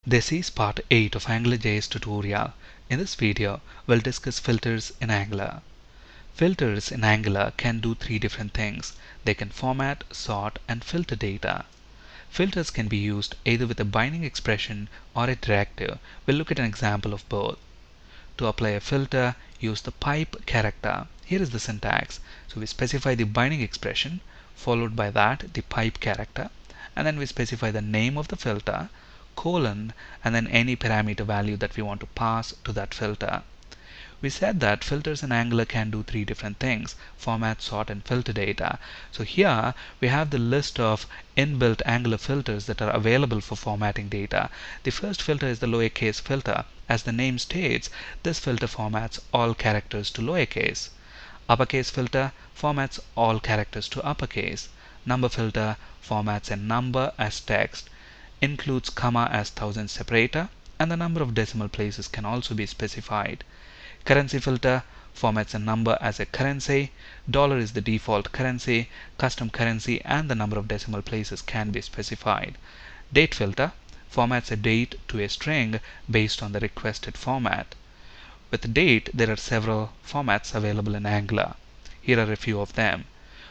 This is part 8 of AngularJS tutorial. In this video, we'll discuss filters in Angular. Filters in Angular can do three different things. They can format, sort, and filter data. Filters can be used either with a binding expression or a directive. We'll look at an example of both. To apply a filter, use the pipe character. Here is the syntax. So we specify the binding expression, followed by that the pipe character, and then we specify the name of the filter, colon, and then any parameter value that we want to pass to that filter. We said that filters in Angular can do three different things: format, sort, and filter data. So here we have the list of inbuilt Angular filters that are available for formatting data. The first filter is the lowercase filter. As the name states, this filter formats all characters to lowercase. Uppercase filter formats all characters to uppercase. Number filter formats a number as text, includes comma as thousand separator, and the number of decimal places can also be specified. Currency filter formats a number as a currency. Dollar is the default currency. Custom currency and the number of decimal places can be specified. Date filter formats a date to a string based on the requested format. With date, there are several formats available in Angular. Here are a few of them.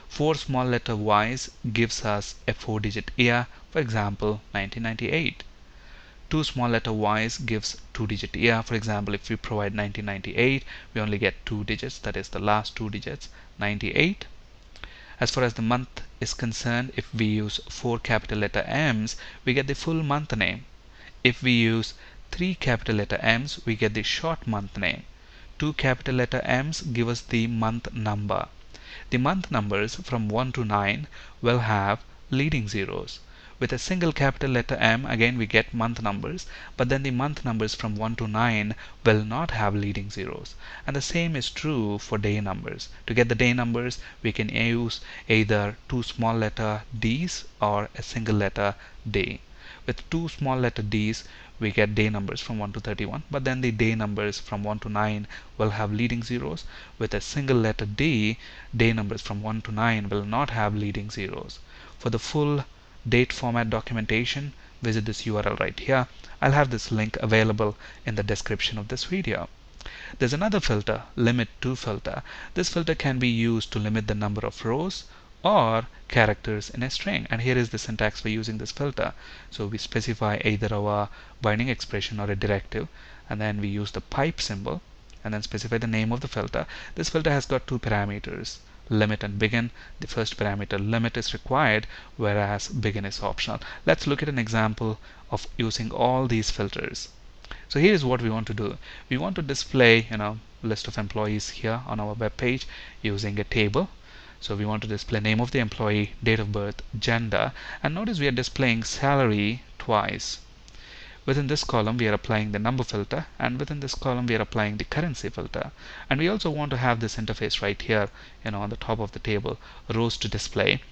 4 small letter Y's gives us a 4-digit year, for example 1998. 2 small letter Y's gives 2-digit year. For example, if we provide 1998, we only get 2 digits, that is the last 2 digits, 98. As far as the month is concerned, if we use 4 capital letter M's, we get the full month name. If we use 3 capital letter M's, we get the short month name. 2 capital letter M's give us the month number. The month numbers from 1 to 9 will have leading zeros. With a single capital letter M, again we get month numbers, but then the month numbers from 1 to 9 will not have leading zeros. And the same is true for day numbers. To get the day numbers, we can use either 2 small letter D's or a single letter day. With 2 small letter D's, we get day numbers from 1 to 31, but then the day numbers from 1 to 9 will have leading zeros. With a single letter D, day numbers from 1 to 9 will not have leading zeros. For the full date format documentation, visit this URL right here. I'll have this link available in the description of this video. There's another filter, limit to filter. This filter can be used to limit the number of rows or characters in a string, and here is the syntax for using this filter. So we specify either our binding expression or a directive, and then we use the pipe symbol and then specify the name of the filter. This filter has got two parameters, limit and begin. The first parameter, limit, is required, whereas begin is optional. Let's look at an example of using all these filters. So here is what we want to do. We want to display list of employees here on our web page using a table. So we want to display name of the employee, date of birth, gender, and notice we are displaying salary twice. Within this column we are applying the number filter, and within this column we are applying the currency filter. And we also want to have this interface right here on the top of the table, rows to display,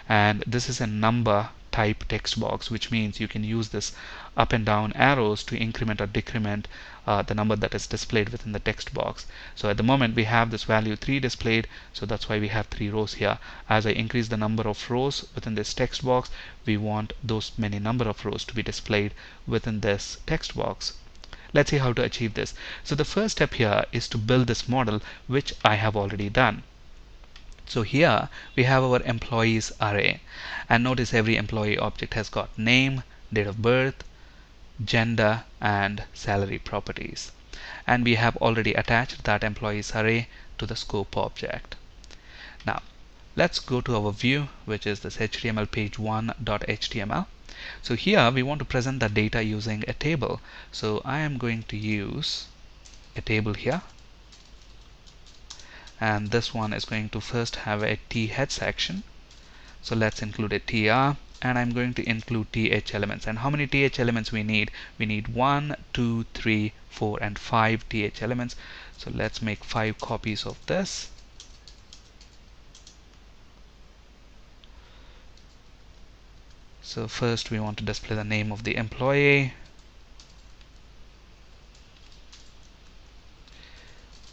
and this is a number type text box, which means you can use this up and down arrows to increment or decrement the number that is displayed within the text box. So at the moment we have this value 3 displayed, so that's why we have 3 rows here. As I increase the number of rows within this text box, we want those many number of rows to be displayed within this text box. Let's see how to achieve this. So the first step here is to build this model, which I have already done. So here we have our employees array, and notice every employee object has got name, date of birth, gender, and salary properties, and we have already attached that employees array to the scope object. Now let's go to our view, which is this HTML page 1.html. So here we want to present the data using a table. So I am going to use a table here, and this one is going to first have a T head section. So let's include a TR, and I'm going to include TH elements. And how many TH elements we need? We need 1, 2, 3, 4, and 5 TH elements. So let's make 5 copies of this. So first we want to display the name of the employee.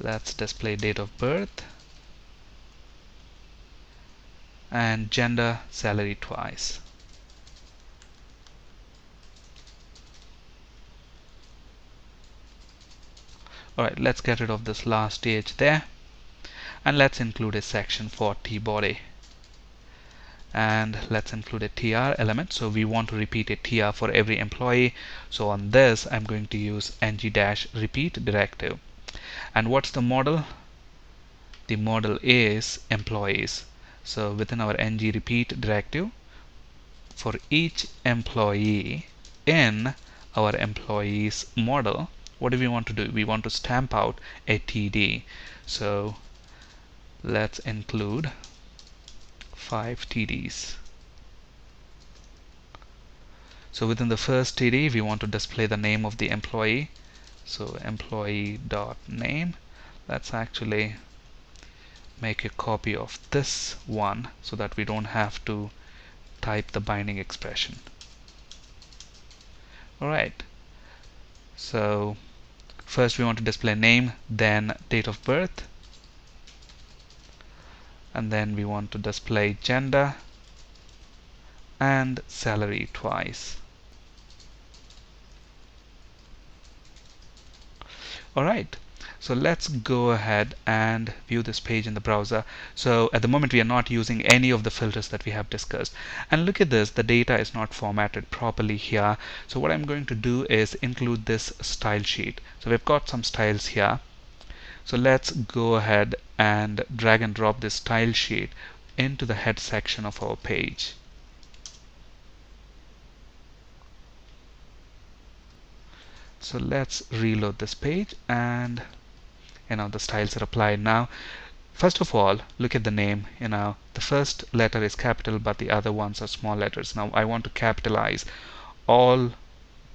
Let's display date of birth and gender, salary twice. Alright, let's get rid of this last th there, and let's include a section for t-body, and let's include a tr element. So we want to repeat a tr for every employee. So on this I'm going to use ng-repeat directive. And what's the model? The model is employees. So within our ng-repeat directive, for each employee in our employees model, what do we want to do? We want to stamp out a td. So let's include 5 tds. So within the first td we want to display the name of the employee. So employee.name. Let's actually make a copy of this one so that we don't have to type the binding expression. Alright, so first we want to display name, then date of birth, and then we want to display gender and salary twice. Alright, so let's go ahead and view this page in the browser. So at the moment we are not using any of the filters that we have discussed. And look at this, the data is not formatted properly here. So what I'm going to do is include this style sheet. So we've got some styles here. So let's go ahead and drag and drop this style sheet into the head section of our page. So let's reload this page, and the styles are applied now. First of all, look at the name. The first letter is capital but the other ones are small letters. Now I want to capitalize all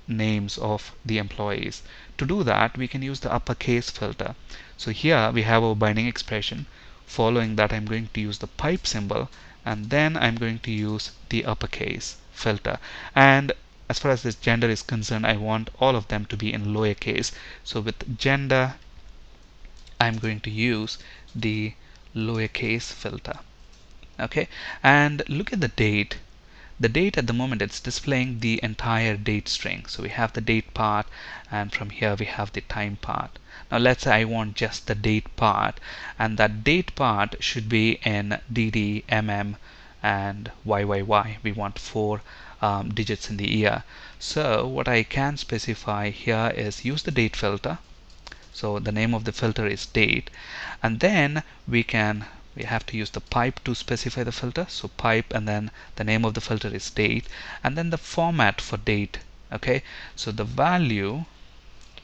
names of the employees. To do that, we can use the uppercase filter. So here we have our binding expression. Following that, I'm going to use the pipe symbol, and then I'm going to use the uppercase filter. And as far as this gender is concerned, I want all of them to be in lowercase. So with gender, I'm going to use the lowercase filter. Okay, and look at the date. The date at the moment, it's displaying the entire date string. So we have the date part, and from here we have the time part. Now let's say I want just the date part, and that date part should be in dd, mm, and YYY. We want 4 digits in the year. So what I can specify here is use the date filter. So the name of the filter is date, and then we have to use the pipe to specify the filter. So pipe, and then the name of the filter is date, and then the format for date. Okay, so the value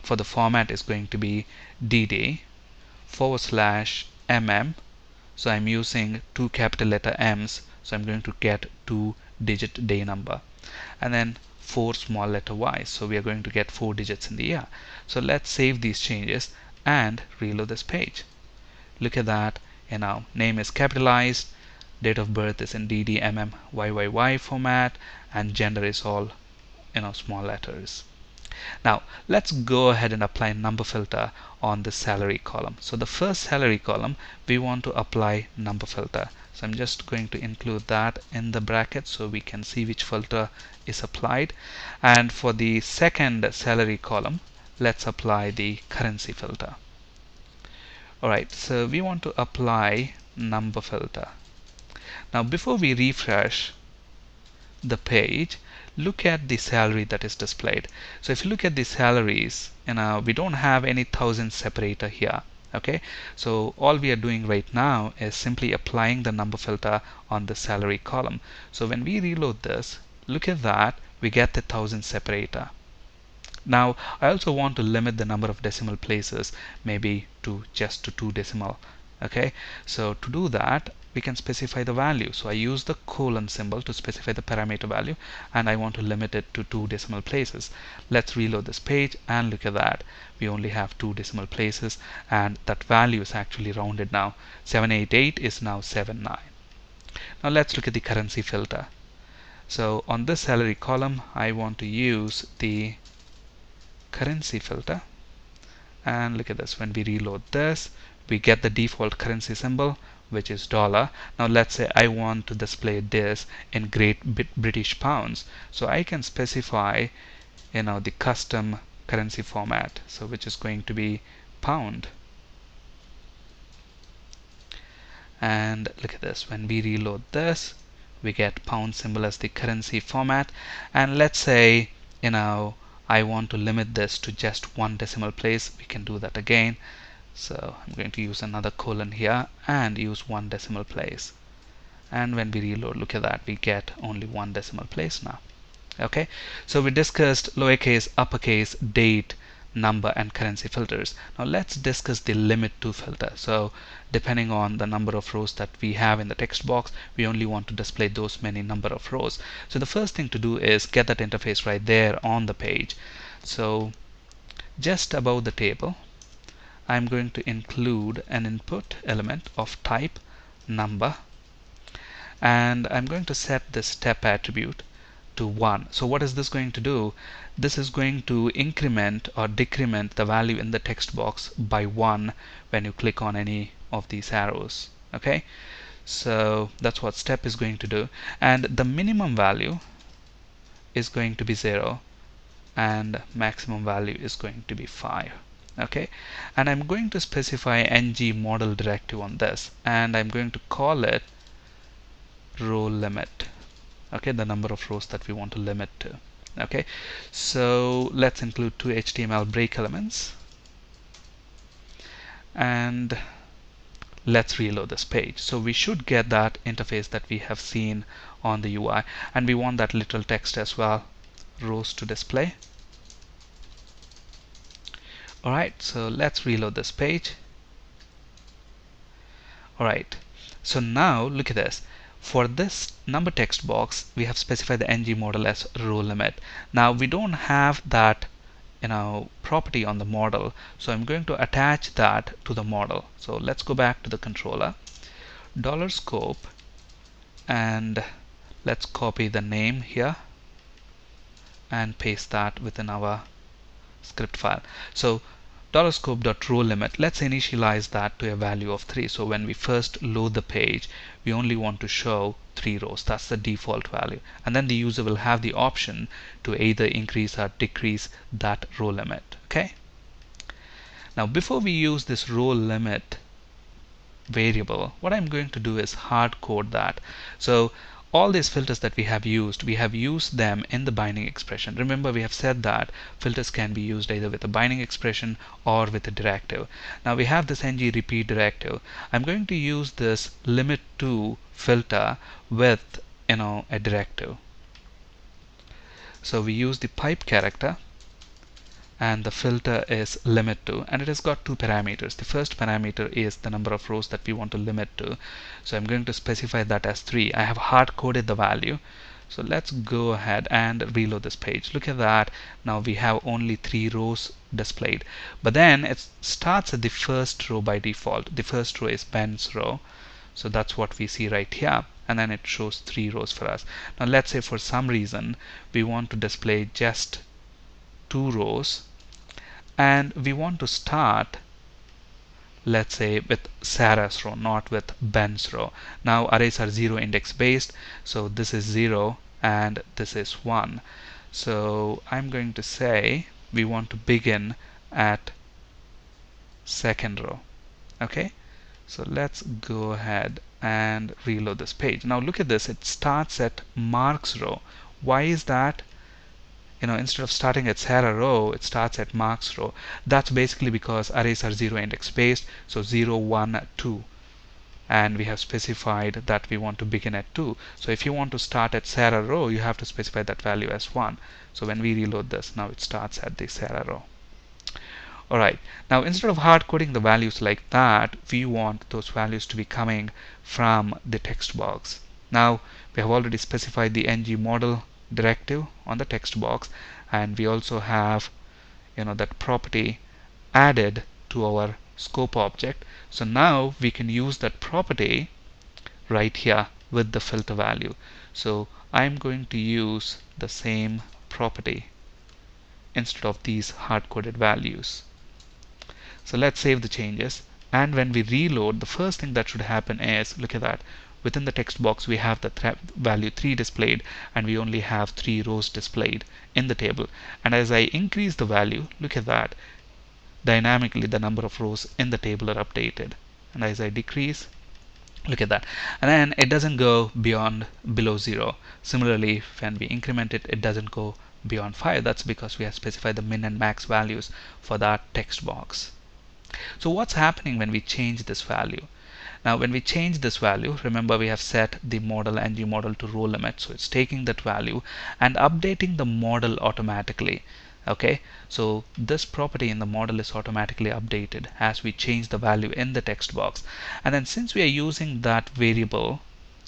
for the format is going to be dd /mm. So I'm using 2 capital letter M's, so I'm going to get 2-digit day number, and then 4 small letter y's, so we are going to get 4 digits in the year. So let's save these changes and reload this page. Look at that. Name is capitalized, date of birth is in dd, mm, YYY format, and gender is all small letters. Now let's go ahead and apply number filter on the salary column. So the first salary column, we want to apply number filter. So I'm just going to include that in the bracket so we can see which filter is applied. And for the second salary column, let's apply the currency filter. Alright, so we want to apply number filter. Now before we refresh the page, look at the salary that is displayed. So if you look at the salaries, we don't have any thousand separator here. Okay, so all we are doing right now is simply applying the number filter on the salary column. So when we reload this, look at that, we get the thousand separator. Now I also want to limit the number of decimal places, maybe to just to 2 decimal. Okay, so to do that, we can specify the value. So I use the colon symbol to specify the parameter value, and I want to limit it to 2 decimal places. Let's reload this page, and look at that, we only have 2 decimal places, and that value is actually rounded now. 788 is now 79. Now let's look at the currency filter. So on this salary column, I want to use the currency filter, and look at this. When we reload this, we get the default currency symbol, which is dollar. Now let's say I want to display this in Great British pounds, so I can specify the custom currency format, so which is going to be pound. And look at this, when we reload this, we get pound symbol as the currency format. And let's say, I want to limit this to just one decimal place. We can do that again. So I'm going to use another colon here and use one decimal place. And when we reload, look at that, we get only one decimal place now. Okay, so we discussed lowercase, uppercase, date, number, and currency filters. Now let's discuss the limit to filter. So depending on the number of rows that we have in the text box, we only want to display those many number of rows. So the first thing to do is get that interface right there on the page. So just above the table, I'm going to include an input element of type number, and I'm going to set this step attribute to 1. So what is this going to do? This is going to increment or decrement the value in the text box by 1 when you click on any of these arrows. Okay, so that's what step is going to do. And the minimum value is going to be 0 and maximum value is going to be 5. Okay, and I'm going to specify ng model directive on this, and I'm going to call it row limit. Okay, the number of rows that we want to limit to. Okay, so let's include two HTML break elements, and let's reload this page. So we should get that interface that we have seen on the UI, and we want that literal text as well, rows to display. Alright, so let's reload this page. Alright, so now look at this. For this number text box, we have specified the ng model as row limit. Now we don't have that property on the model, so I'm going to attach that to the model. So let's go back to the controller, $scope, and let's copy the name here and paste that within our script file. So $scope.rowLimit, let's initialize that to a value of 3. So when we first load the page, we only want to show 3 rows. That's the default value. And then the user will have the option to either increase or decrease that row limit. Okay. Now before we use this row limit variable, what I'm going to do is hard code that. So all these filters that we have used them in the binding expression. Remember, we have said that filters can be used either with a binding expression or with a directive. Now we have this ng repeat directive. I'm going to use this limit to filter with a directive. So we use the pipe character, and the filter is limit to, and it has got two parameters. The first parameter is the number of rows that we want to limit to, so I'm going to specify that as 3. I have hard coded the value. So let's go ahead and reload this page. Look at that. Now we have only 3 rows displayed, but then it starts at the first row by default. The first row is Ben's row, so that's what we see right here, and then it shows 3 rows for us. Now let's say for some reason we want to display just 2 rows, and we want to start, let's say, with Sarah's row, not with Ben's row. Now arrays are 0 index based, so this is 0 and this is 1. So I'm going to say we want to begin at second row. Okay, so let's go ahead and reload this page. Now look at this, it starts at Mark's row. Why is that? Instead of starting at Sarah row, it starts at Mark's row. That's basically because arrays are 0 index based, so 0, 1, 2. And we have specified that we want to begin at 2. So if you want to start at Sarah row, you have to specify that value as 1. So when we reload this, now it starts at the Sarah row. Alright, now instead of hard coding the values like that, we want those values to be coming from the text box. Now we have already specified the ng model directive on the text box, and we also have that property added to our scope object. So now we can use that property right here with the filter value. So I'm going to use the same property instead of these hard-coded values. So let's save the changes, and when we reload, the first thing that should happen is, look at that, within the text box we have the value 3 displayed, and we only have 3 rows displayed in the table. And as I increase the value, look at that, dynamically the number of rows in the table are updated. And as I decrease, look at that, and then it doesn't go below 0. Similarly, when we increment it, it doesn't go beyond 5. That's because we have specified the min and max values for that text box. So what's happening when we change this value? Now when we change this value, remember we have set the model ng model to row limit, so it's taking that value and updating the model automatically. Okay, so this property in the model is automatically updated as we change the value in the text box. And then since we are using that variable,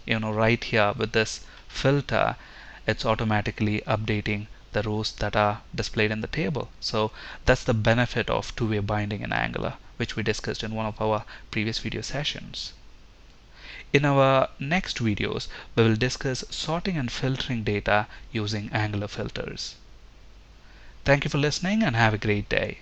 right here with this filter, it's automatically updating the rows that are displayed in the table. So that's the benefit of two-way binding in Angular, which we discussed in one of our previous video sessions. In our next videos, we will discuss sorting and filtering data using Angular filters. Thank you for listening and have a great day.